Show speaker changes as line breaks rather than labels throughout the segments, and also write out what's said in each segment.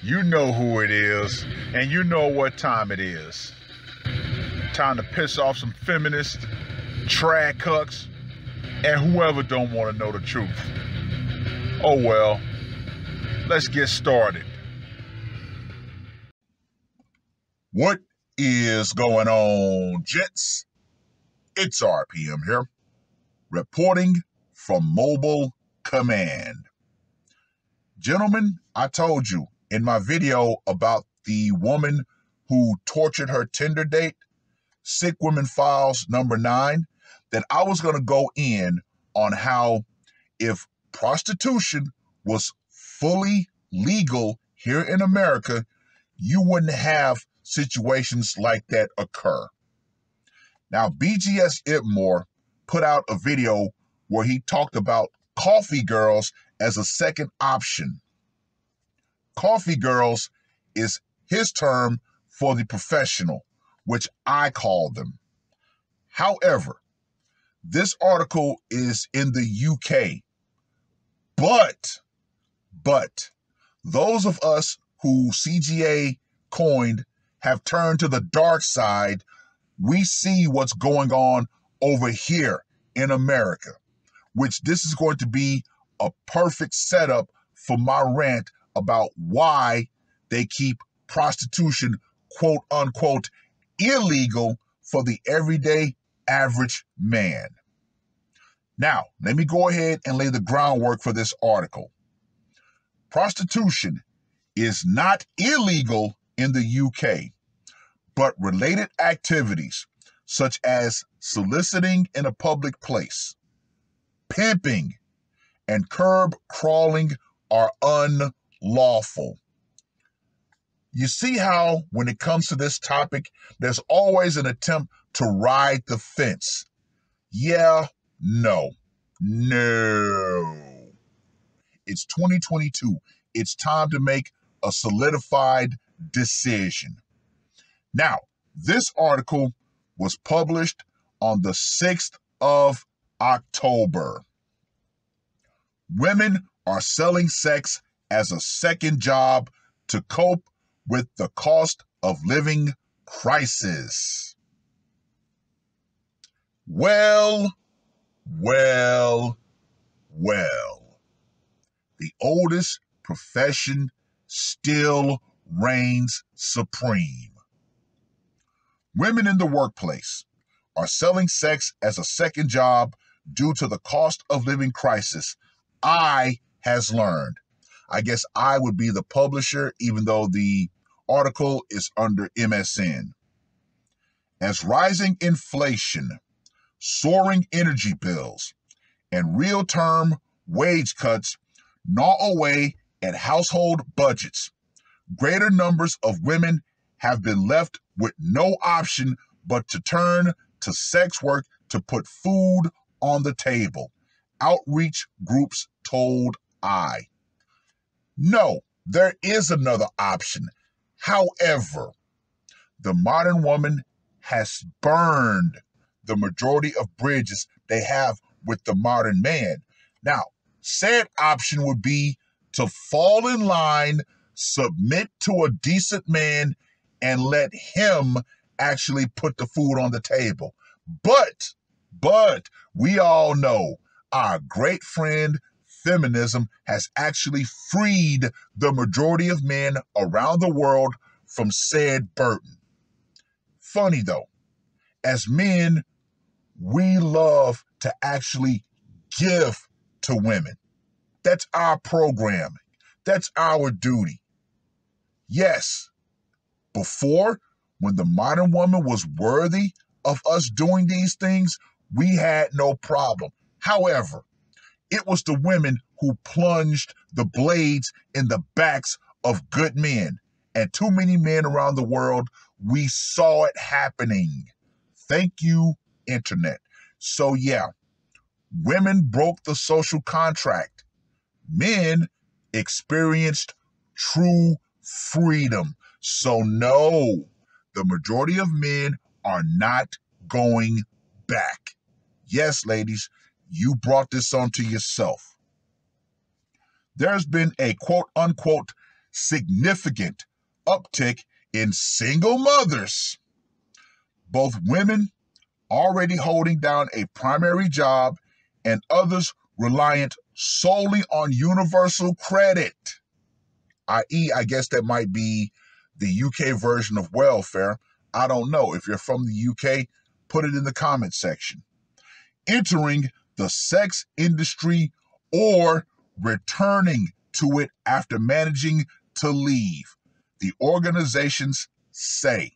You know who it is, and you know what time it is. Time to piss off some feminists, trad cucks, and whoever don't want to know the truth. Oh well, let's get started. What is going on, gents? It's R.P.M. here, reporting from Mobile Command. Gentlemen, I told you in my video about the woman who tortured her Tinder date, Sick Women Files number 9, that I was going to go in on how if prostitution was fully legal here in America, you wouldn't have situations like that occur. Now, BGS Itmore put out a video where he talked about coffee girls as a second option. Coffee girls is his term for the professional, which I call them. However, this article is in the UK, but those of us who CGA coined have turned to the dark side. We see what's going on over here in America, which this is going to be a perfect setup for my rant about why they keep prostitution, quote unquote, illegal for the everyday average man. Now, let me go ahead and lay the groundwork for this article. Prostitution is not illegal in the UK, but related activities such as soliciting in a public place, pimping, and curb crawling are unlawful. You see how when it comes to this topic, there's always an attempt to ride the fence. Yeah, no. It's 2022. It's time to make a solidified decision. Now, this article was published on the 6th of October. Women are selling sex as a second job to cope with the cost of living crisis. Well. The oldest profession still reigns supreme. Women in the workplace are selling sex as a second job due to the cost of living crisis. I has learned. I guess I would be the publisher, even though the article is under MSN. As rising inflation, soaring energy bills, and real-term wage cuts gnaw away at household budgets, greater numbers of women have been left with no option but to turn to sex work to put food on the table, outreach groups told I. No, there is another option. However, the modern woman has burned the majority of bridges they have with the modern man. Now, said option would be to fall in line, submit to a decent man, and let him actually put the food on the table. But we all know our great friend feminism has actually freed the majority of men around the world from said burden. Funny though, as men, we love to actually give to women. That's our programming. That's our duty. Yes, before, when the modern woman was worthy of us doing these things, we had no problem. However, it was the women who plunged the blades in the backs of good men. And too many men around the world, we saw it happening. Thank you, Internet. So yeah, women broke the social contract. Men experienced true freedom. So no, the majority of men are not going back. Yes, ladies, you brought this onto yourself. there's been a quote-unquote significant uptick in single mothers, both women already holding down a primary job and others reliant solely on universal credit, i.e., I guess that might be the UK version of welfare. I don't know. If you're from the UK, put it in the comment section. Entering the sex industry or returning to it after managing to leave, the organizations say.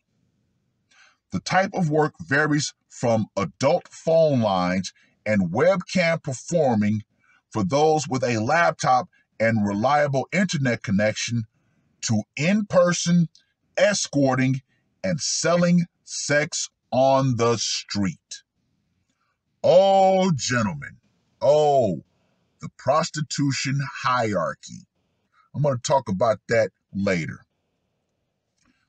The type of work varies from adult phone lines and webcam performing for those with a laptop and reliable internet connection to in-person escorting and selling sex on the street. Oh, gentlemen. Oh, the prostitution hierarchy. I'm going to talk about that later.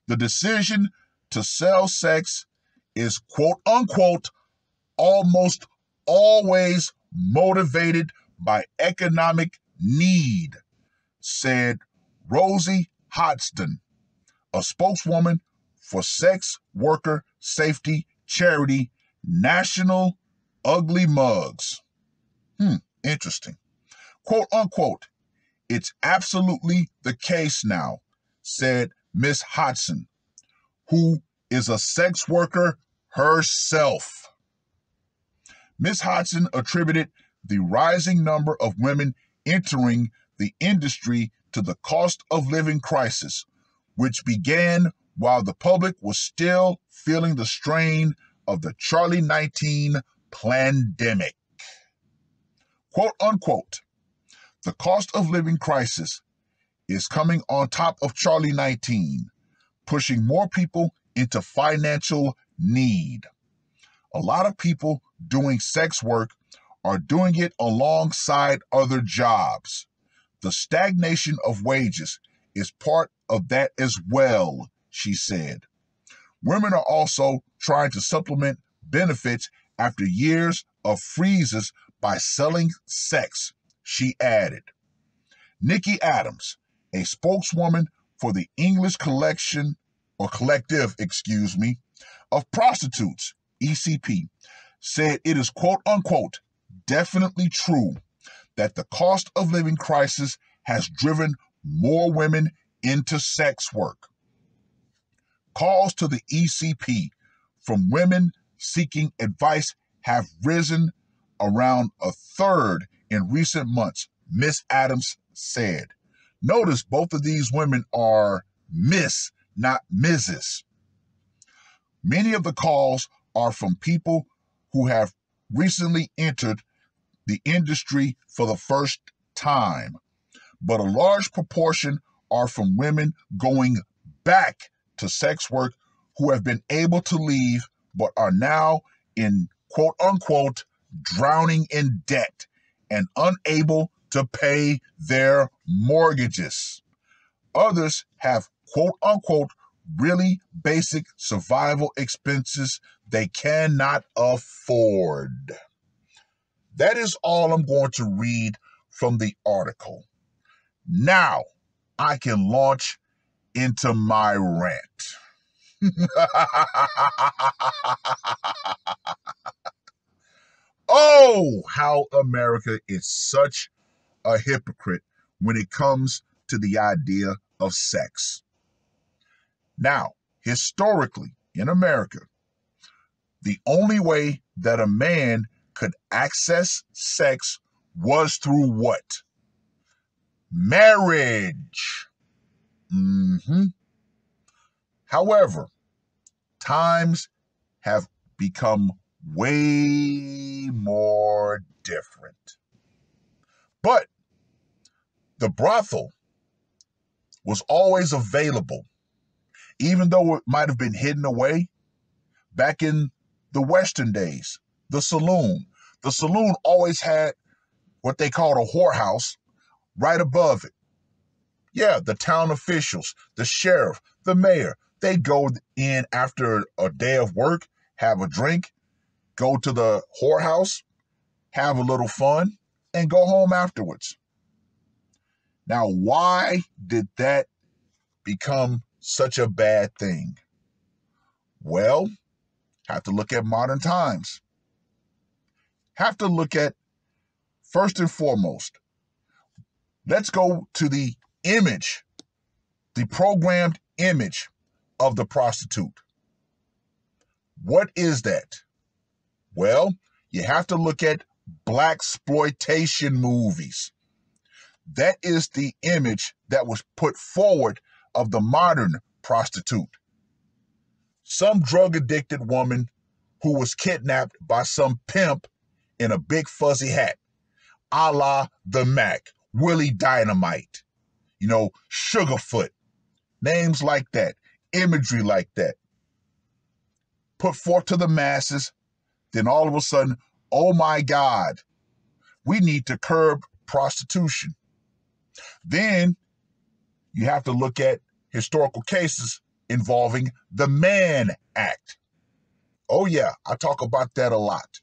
The decision to sell sex is quote-unquote almost always motivated by economic need, said Rosie Hodgson, a spokeswoman for sex worker safety charity National Ugly Mugs. Interesting. Quote unquote, it's absolutely the case now, said Miss Hodgson, who is a sex worker herself. Miss Hodgson attributed the rising number of women entering the industry to the cost of living crisis, which began while the public was still feeling the strain of the Charlie 19 pandemic. Quote unquote, the cost of living crisis is coming on top of Charlie 19, pushing more people into financial need. A lot of people doing sex work are doing it alongside other jobs. The stagnation of wages is part of that as well, she said. Women are also trying to supplement benefits after years of freezes by selling sex, she added. Nikki Adams, a spokeswoman for the English collective, of Prostitutes, ECP, said it is quote unquote definitely true that the cost of living crisis has driven more women into sex work. Calls to the ECP from women seeking advice have risen around a third in recent months, Miss Adams said. Notice both of these women are Miss, not Mrs. Many of the calls are from people who have recently entered the industry for the first time, but a large proportion are from women going back to sex work who have been able to leave but are now in quote-unquote drowning in debt and unable to pay their mortgages. Others have quote-unquote really basic survival expenses they cannot afford. That is all I'm going to read from the article. Now I can launch into my rant. Oh, how America is such a hypocrite when it comes to the idea of sex. Now, historically in America, the only way that a man could access sex was through what? Marriage. However, times have become way more different. But the brothel was always available, even though it might have been hidden away back in the Western days. The saloon always had what they called a whorehouse right above it. Yeah, the town officials, the sheriff, the mayor, they'd go in after a day of work, have a drink, go to the whorehouse, have a little fun, and go home afterwards. Now, why did that become such a bad thing? Well, have to look at modern times. Have to look at, first and foremost, let's go to the image, the programmed image of the prostitute. What is that? Well, you have to look at blaxploitation movies. That is the image that was put forward of the modern prostitute. Some drug-addicted woman who was kidnapped by some pimp in a big fuzzy hat, a la the Mac, Willie Dynamite, Sugarfoot, names like that, imagery like that, put forth to the masses. Then all of a sudden, oh my God, we need to curb prostitution. Then you have to look at historical cases involving the Mann Act. Oh yeah, I talk about that a lot.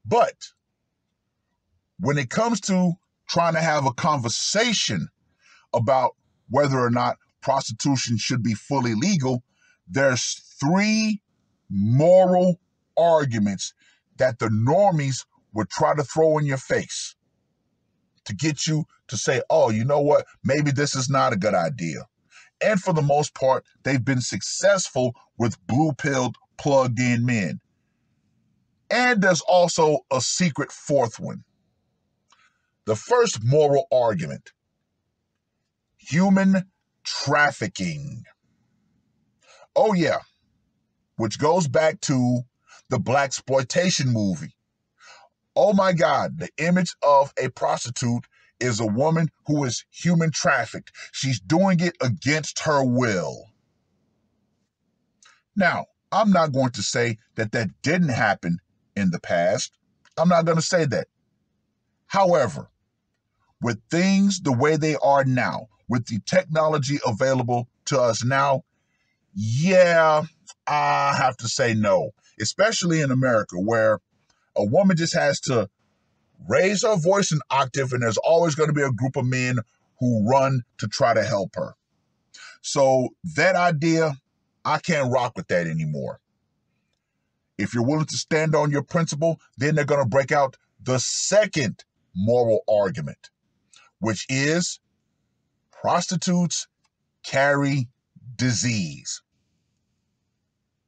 But when it comes to trying to have a conversation about whether or not prostitution should be fully legal, there's 3 moral arguments that the normies would try to throw in your face to get you to say, oh, you know what, maybe this is not a good idea. And for the most part, they've been successful with blue-pilled, plugged-in men. And there's also a secret 4th one. The first moral argument: human trafficking. Oh yeah, which goes back to the blaxploitation movie. Oh my God, the image of a prostitute is a woman who is human trafficked. She's doing it against her will. Now, I'm not going to say that that didn't happen in the past. I'm not going to say that. However, with things the way they are now, with the technology available to us now, yeah, I have to say no, especially in America, where a woman just has to raise her voice an octave and there's always going to be a group of men who run to try to help her. So that idea, I can't rock with that anymore. If you're willing to stand on your principle, then they're going to break out the second moral argument, which is prostitutes carry disease.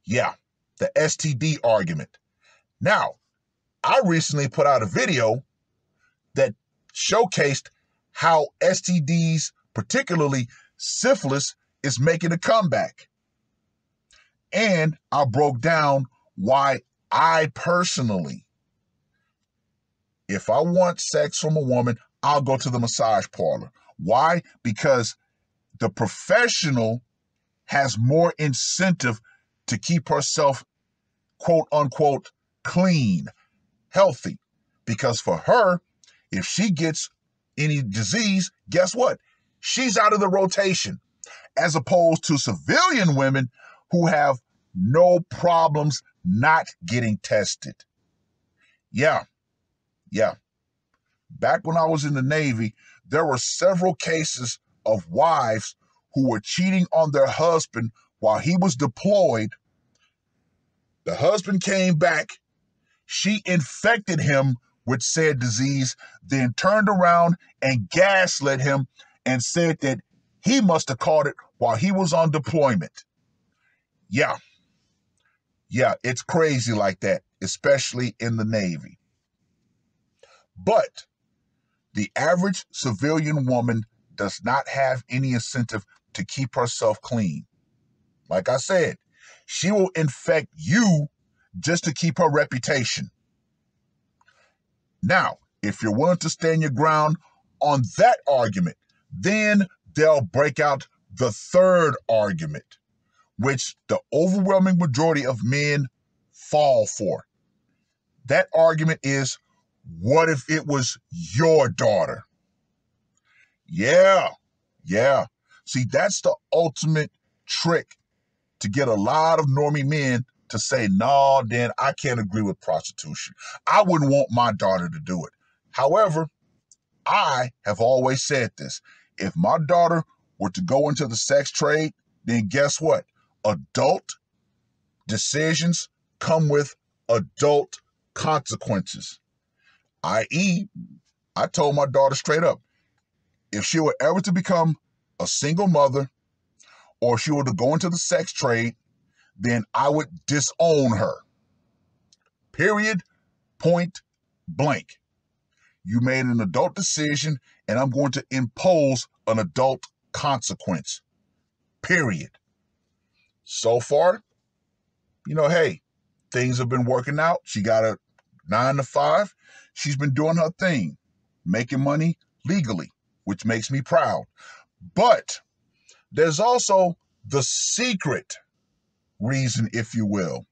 Yeah, the STD argument. Now, I recently put out a video that showcased how STDs, particularly syphilis, is making a comeback. And I broke down why I personally, if I want sex from a woman, I'll go to the massage parlor. Why? Because the professional has more incentive to keep herself, quote unquote, clean, healthy. Because for her, if she gets any disease, guess what? She's out of the rotation, as opposed to civilian women who have no problems not getting tested. Yeah. Back when I was in the Navy, there were several cases of wives who were cheating on their husband while he was deployed. The husband came back. She infected him with said disease, then turned around and gaslit him and said that he must have caught it while he was on deployment. Yeah, it's crazy like that, especially in the Navy. But the average civilian woman does not have any incentive to keep herself clean. Like I said, she will infect you just to keep her reputation. Now, if you're willing to stand your ground on that argument, then they'll break out the third argument, which the overwhelming majority of men fall for. That argument is, what if it was your daughter? Yeah. See, that's the ultimate trick to get a lot of normie men to say, no, Dan, I can't agree with prostitution. I wouldn't want my daughter to do it. However, I have always said this. If my daughter were to go into the sex trade, then guess what? Adult decisions come with adult consequences. I.e., I told my daughter straight up, if she were ever to become a single mother or if she were to go into the sex trade, then I would disown her. Period. Point blank. You made an adult decision, and I'm going to impose an adult consequence. Period. So far, hey, things have been working out. She got a 9 to 5. She's been doing her thing, making money legally, which makes me proud. But there's also the secret reason, if you will.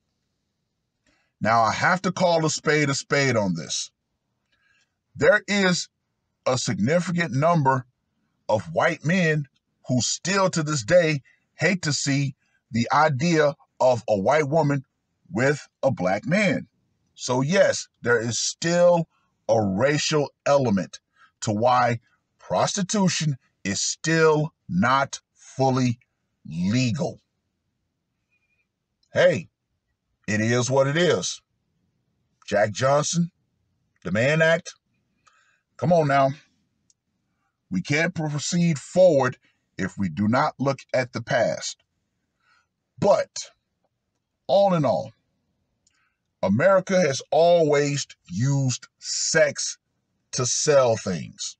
Now, I have to call a spade on this. There is a significant number of white men who still to this day hate to see the idea of a white woman with a black man. So yes, there is still a racial element to why prostitution is still not fully legal. Hey, it is what it is. Jack Johnson, the Mann Act. Come on now. We can't proceed forward if we do not look at the past. But all in all, America has always used sex to sell things.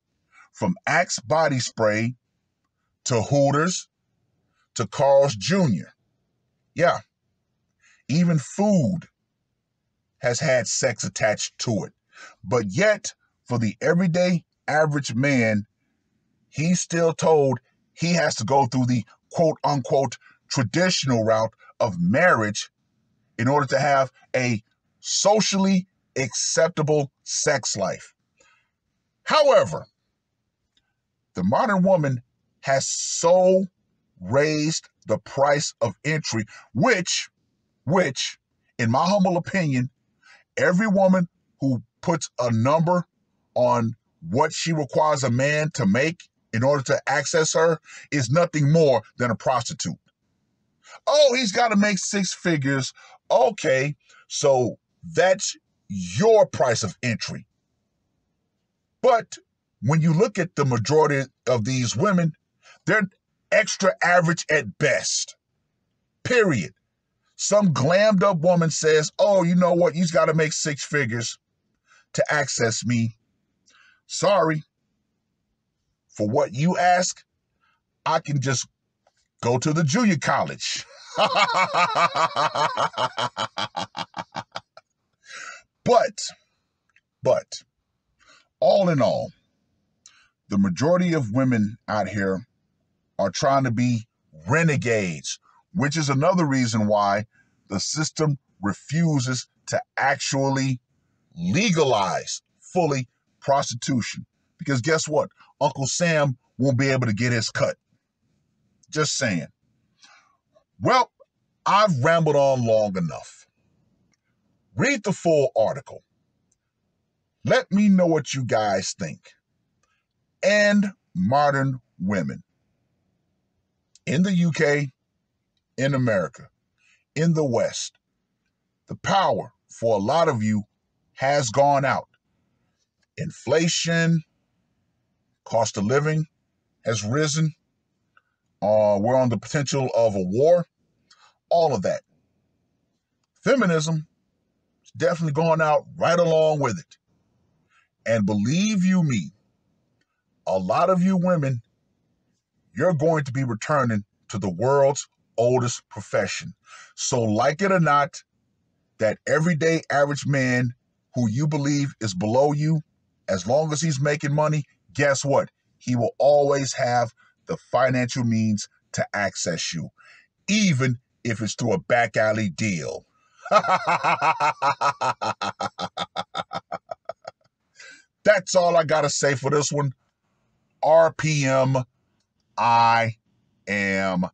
From Axe body spray to Hooters to Carl's Jr. Yeah, even food has had sex attached to it. But yet, for the everyday average man, he's still told he has to go through the quote-unquote traditional route of marriage in order to have a socially acceptable sex life. However, the modern woman has so raised the price of entry, which, in my humble opinion, every woman who puts a number on what she requires a man to make in order to access her is nothing more than a prostitute. Oh, he's got to make 6 figures. Okay, so that's your price of entry. But when you look at the majority of these women, they're extra average at best. Period. Some glammed up woman says, oh, you know what? You've got to make 6 figures to access me. Sorry. For what you ask, I can just go to the junior college. But, all in all, the majority of women out here are trying to be renegades, which is another reason why the system refuses to actually legalize fully prostitution. Because guess what? Uncle Sam won't be able to get his cut. Just saying. Well, I've rambled on long enough. Read the full article. Let me know what you guys think. And modern women. In the UK, in America, in the West, the power for a lot of you has gone out. Inflation, cost of living has risen. We're on the potential of a war. All of that. Feminism is definitely going out right along with it. And believe you me, a lot of you women, you're going to be returning to the world's oldest profession. So like it or not, that everyday average man who you believe is below you, as long as he's making money, guess what? He will always have the financial means to access you, even if it's through a back alley deal. That's all I got to say for this one. R.P.M. I am